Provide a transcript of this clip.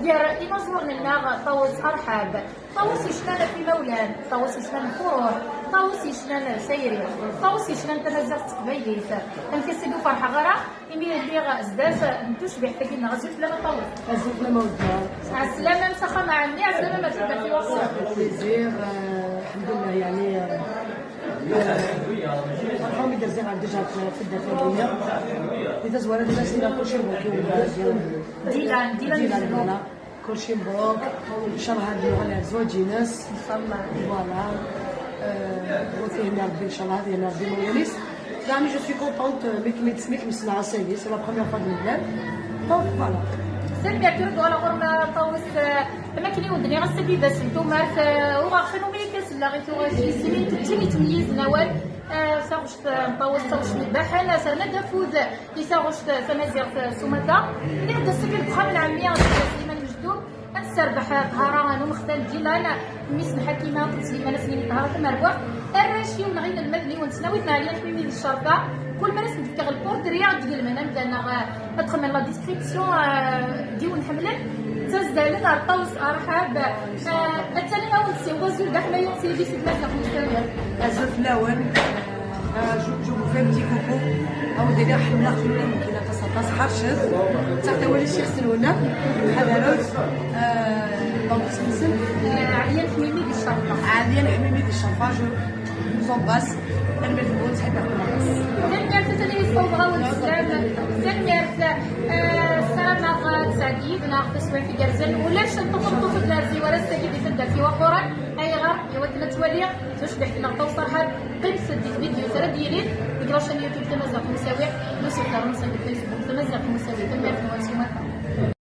دير إيماجور لنا طاووس أرحاب، طاووس يشنان في مولان، طاووس يشنان فروع، طاووس يشنان سيري، طاووس يشنان تمازغ تقبايليت، كنكسدو فرحة غرا إمي اللي زداف نتوش بيحتاجين غزوت لنا طاووس. غزوت لنا ودار. على السلامة مسخة مع عمي، على السلامة ما تبدا في وقت. بليزير الحمد لله يعني فرحان بدرزي عاد ديجا في الداخلية. إذا زوالة ديجا سينا كلشي مبروك ديال فوالا كلشي مبروك إن شاء الله هادي على زواج ناس إن شاء الله فوالا وفيهنا ربي إن شاء الله هادي أنا ربي موليس. يعني جو سوي كونطونت ملي تسميك مسمعة سايي سي لا بروميير فوا دو المدام دونك فوالا. سلمي كيردو على غرنا طاووس ما كاين ودني غسبي باش نتوما وغاخنو ملي كاسلا غيتو شي سنين تمشي تميز نوال ساغوش طاووس ساغوش البحر سرنا دافوز يساغوش تمازيغ سوماتا اللي بدا السكن بخام العامية سليمان مجدوب السربح طهران ومختال جيلان ميس الحكيمه سليمان سنين طهران مربوح الراشي ونغيل المدني ونسناوي عليا حميمي الشرطه كل ما نسمع فيك البورتري ديال المنام لان ادخل من لا ديسكريبسيون ديون حملت تزدالت عطاوس ارحاب الثاني اول سي وزول كاع حنا يوم سيدي سيد مازال مستمر ازف الاول جو في بتي كوكو او ديري حمله خلونا ممكن تصاص حرشز حتى ولا شي خسرونا حضروت دونك سمسم عليا حميمي ديال الشرطه عاليا حميمي ديال الشرطه جو زومباس انا بنقول تحب زين تاني صوبغا والسلام زين السلام سعيد ناخذ تسوي في جرزن ولا شنطه لازي ولا ساكي بيتدا في وقورا اي غير يودنا توالي تشبح لنا توصل حد قيم سديت فيديو ترى ديالي يقراش اليوتيوب تمازغ مساوي نسيت رمسا في الفيسبوك تمازغ مساوي تمام